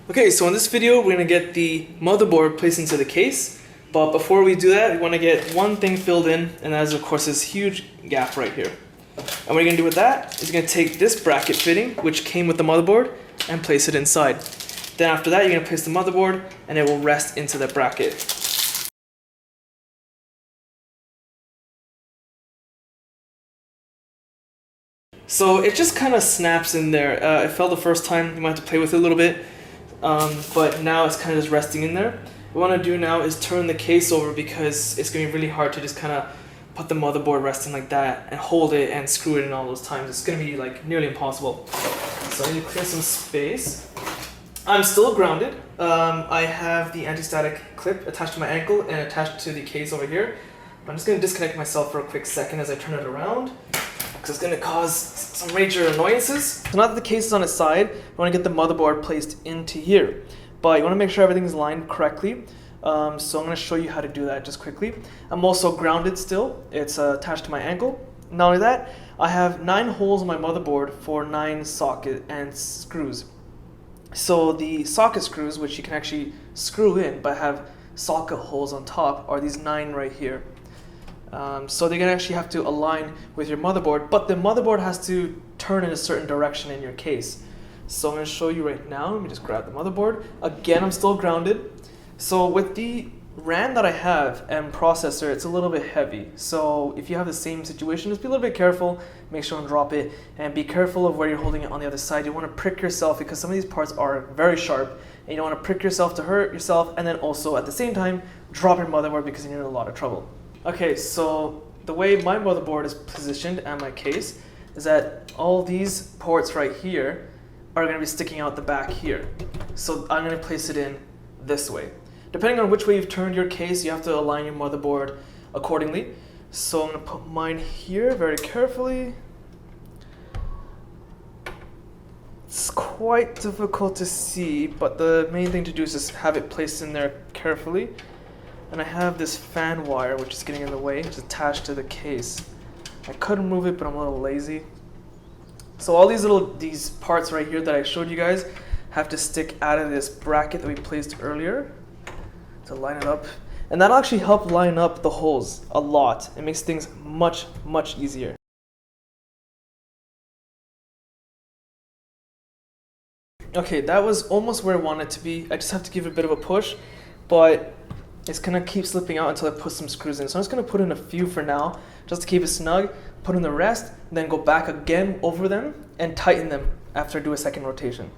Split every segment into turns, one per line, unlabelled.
Okay, so in this video we're going to get the motherboard placed into the case, but before we do that we want to get one thing filled in, and that is of course this huge gap right here. And what you're going to do with that is you're going to take this bracket fitting which came with the motherboard and place it inside. Then after that you're going to place the motherboard and it will rest into the bracket. So it just kind of snaps in there. It fell the first time, you might have to play with it a little bit. But now it's kind of just resting in there. What I want to do now is turn the case over because it's going to be really hard to just kind of put the motherboard resting like that and hold it and screw it in all those times. It's going to be like nearly impossible. So I need to clear some space. I'm still grounded. I have the anti-static clip attached to my ankle and attached to the case over here. I'm just going to disconnect myself for a quick second as I turn it around, because it's going to cause some major annoyances. So now that the case is on its side, you want to get the motherboard placed into here. But you want to make sure everything's lined correctly. So I'm going to show you how to do that just quickly. I'm also grounded still. It's attached to my ankle. Not only that, I have 9 holes in my motherboard for 9 socket and screws. So the socket screws, which you can actually screw in but have socket holes on top, are these 9 right here. So they're going to actually have to align with your motherboard, but the motherboard has to turn in a certain direction in your case. So I'm going to show you right now. Let me just grab the motherboard. Again, I'm still grounded. So with the RAM that I have and processor, it's a little bit heavy. So if you have the same situation, just be a little bit careful. Make sure and drop it, and be careful of where you're holding it on the other side. You want to prick yourself because some of these parts are very sharp, and you don't want to prick yourself to hurt yourself, and then also at the same time drop your motherboard because you're in a lot of trouble. Okay, so the way my motherboard is positioned and my case is that all these ports right here are going to be sticking out the back here. So I'm going to place it in this way. Depending on which way you've turned your case, you have to align your motherboard accordingly. So I'm going to put mine here very carefully. It's quite difficult to see, but the main thing to do is just have it placed in there carefully. And I have this fan wire which is getting in the way, it's attached to the case. I could move it, but I'm a little lazy. So all these parts right here that I showed you guys have to stick out of this bracket that we placed earlier to line it up. And that'll actually help line up the holes a lot. It makes things much, much easier. Okay, that was almost where I want it to be. I just have to give it a bit of a push, but it's gonna keep slipping out until I put some screws in. So I'm just gonna put in a few for now, just to keep it snug, put in the rest, and then go back again over them and tighten them after I do a second rotation.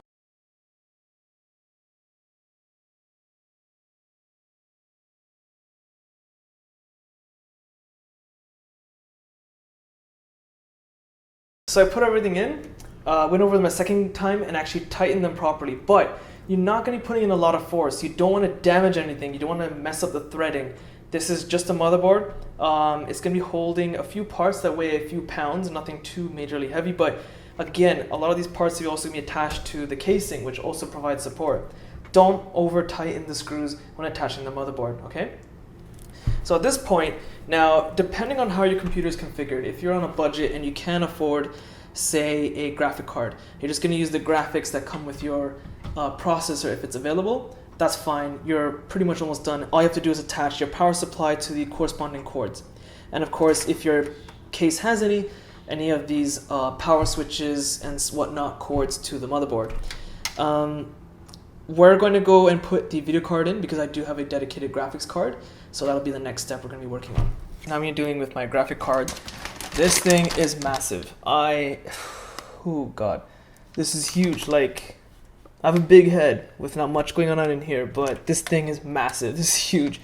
So I put everything in, went over them a second time and actually tightened them properly. But you're not going to be putting in a lot of force. You don't want to damage anything. You don't want to mess up the threading. This is just a motherboard. It's going to be holding a few parts that weigh a few pounds, nothing too majorly heavy. But again, a lot of these parts will also be attached to the casing, which also provides support. Don't over tighten the screws when attaching the motherboard, okay? So at this point, now, depending on how your computer is configured, if you're on a budget and you can't afford, say, a graphic card, you're just going to use the graphics that come with your processor if it's available, that's fine. You're pretty much almost done. All you have to do is attach your power supply to the corresponding cords. And of course, if your case has any of these power switches and whatnot cords to the motherboard. We're going to go and put the video card in because I do have a dedicated graphics card. So that'll be the next step we're going to be working on. Now I'm dealing with my graphic card. This thing is massive. Oh God, this is huge. Like, I have a big head with not much going on in here, but this thing is massive. This is huge.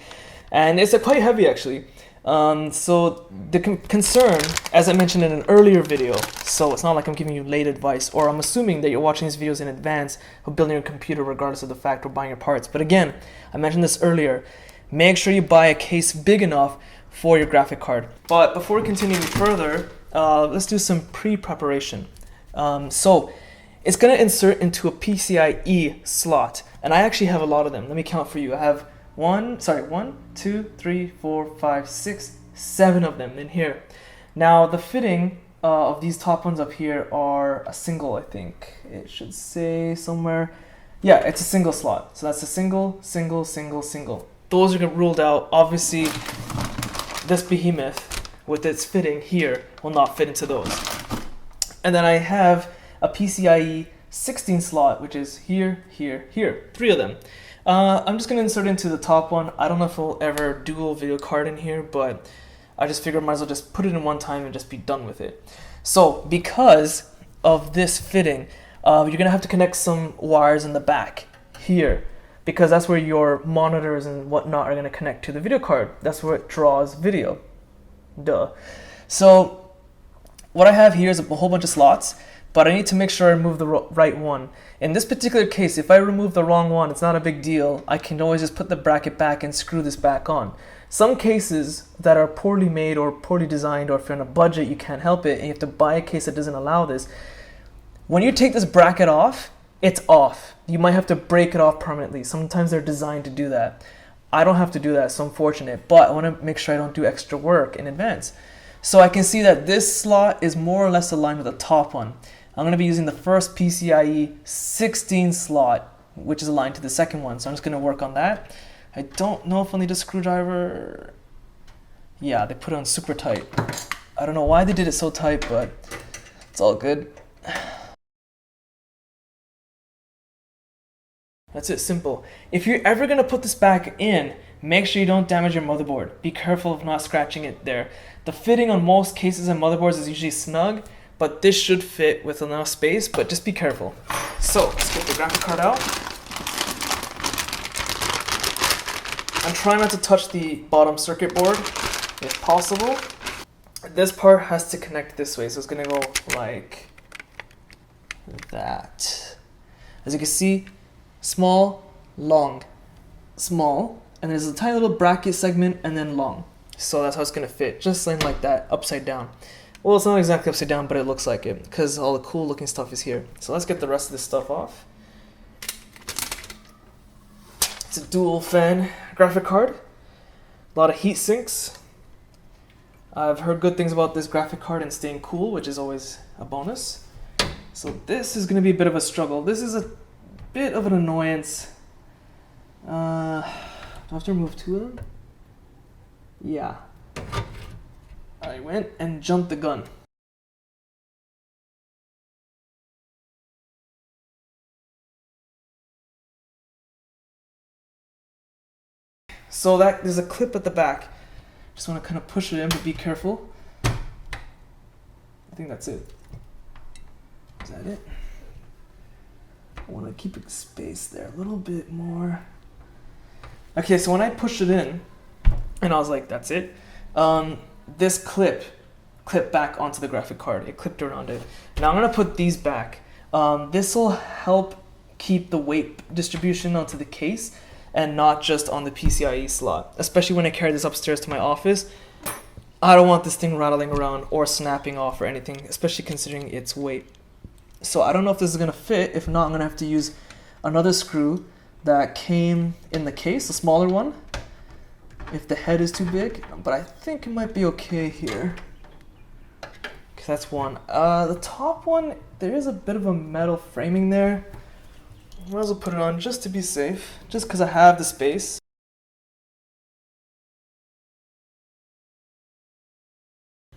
And it's quite heavy actually. So the concern, as I mentioned in an earlier video, so it's not like I'm giving you late advice, or I'm assuming that you're watching these videos in advance of building your computer regardless of the fact we're buying your parts. But again, I mentioned this earlier, make sure you buy a case big enough for your graphic card. But before we continue further, let's do some pre-preparation. So it's going to insert into a PCIe slot, and I actually have a lot of them. Let me count for you. I have 1, 2, 3, 4, 5, 6, 7 of them in here. Now the fitting of these top ones up here are a single, I think. It should say somewhere. Yeah, it's a single slot. So that's a single, single, single, single. Those are ruled out. Obviously, this behemoth with its fitting here will not fit into those. And then I have a PCIe 16 slot, which is here, here, here. 3 of them. I'm just going to insert into the top one. I don't know if we'll ever dual video card in here, but I just figured I might as well just put it in one time and just be done with it. So because of this fitting, you're going to have to connect some wires in the back here, because that's where your monitors and whatnot are going to connect to the video card. That's where it draws video. Duh. So what I have here is a whole bunch of slots, but I need to make sure I remove the right one. In this particular case, if I remove the wrong one, it's not a big deal. I can always just put the bracket back and screw this back on. Some cases that are poorly made or poorly designed, or if you're on a budget, you can't help it, and you have to buy a case that doesn't allow this. When you take this bracket off, it's off. You might have to break it off permanently. Sometimes they're designed to do that. I don't have to do that, so I'm fortunate, but I want to make sure I don't do extra work in advance. So I can see that this slot is more or less aligned with the top one. I'm going to be using the first PCIe 16 slot, which is aligned to the second one. So I'm just going to work on that. I don't know if I'll need a screwdriver. Yeah, they put it on super tight. I don't know why they did it so tight, but it's all good. That's it, simple. If you're ever going to put this back in, make sure you don't damage your motherboard. Be careful of not scratching it there. The fitting on most cases and motherboards is usually snug, but this should fit with enough space, but just be careful. So let's get the graphic card out. And try not to touch the bottom circuit board if possible. This part has to connect this way, so it's gonna go like that. As you can see, small, long, small, and there's a tiny little bracket segment and then long. So that's how it's gonna fit, just like that, upside down. Well, it's not exactly upside down, but it looks like it, because all the cool looking stuff is here. So let's get the rest of this stuff off. It's a dual fan graphic card. A lot of heat sinks. I've heard good things about this graphic card and staying cool, which is always a bonus. So this is going to be a bit of a struggle. This is a bit of an annoyance. Do I have to remove 2 of them? Yeah. I went and jumped the gun. So that there's a clip at the back. Just want to kind of push it in, but be careful. I think that's it. Is that it? I want to keep it spaced there a little bit more. Okay, so when I pushed it in, and I was like, that's it. This clipped back onto the graphic card. It clipped around it. Now I'm gonna put these back. This will help keep the weight distribution onto the case and not just on the PCIe slot. Especially when I carry this upstairs to my office. I don't want this thing rattling around or snapping off or anything, especially considering its weight. So I don't know if this is gonna fit. If not, I'm gonna have to use another screw that came in the case, a smaller one, if the head is too big, but I think it might be okay here. Okay, that's one. The top one, there is a bit of a metal framing there. Might as well put it on just to be safe, just because I have the space.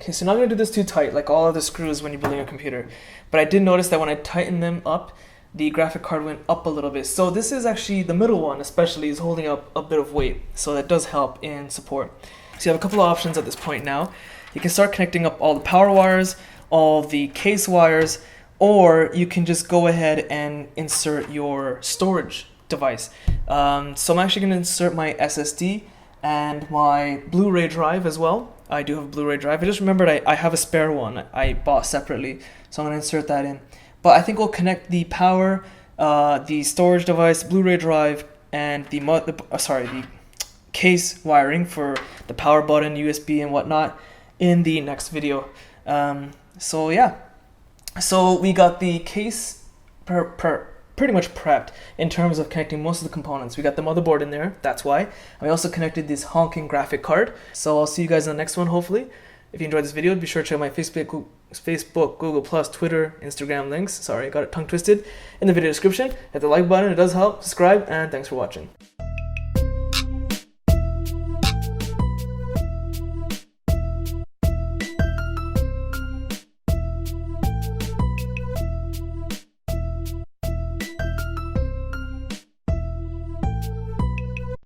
Okay, so not gonna do this too tight, like all other screws when you're building a computer. But I did notice that when I tightened them up, the graphic card went up a little bit. So this is actually, the middle one especially, is holding up a bit of weight. So that does help in support. So you have a couple of options at this point now. You can start connecting up all the power wires, all the case wires, or you can just go ahead and insert your storage device. So I'm actually going to insert my SSD and my Blu-ray drive as well. I do have a Blu-ray drive. I just remembered I have a spare one I bought separately, so I'm going to insert that in. But I think we'll connect the power, the storage device, Blu-ray drive, and the case wiring for the power button, USB, and whatnot in the next video. So yeah, so we got the case pretty much prepped in terms of connecting most of the components. We got the motherboard in there, that's why. We also connected this honking graphic card. So I'll see you guys in the next one, hopefully. If you enjoyed this video, be sure to check my Facebook, Google+, Twitter, Instagram links. Sorry, I got it tongue twisted. In the video description. Hit the like button, it does help. Subscribe, and thanks for watching.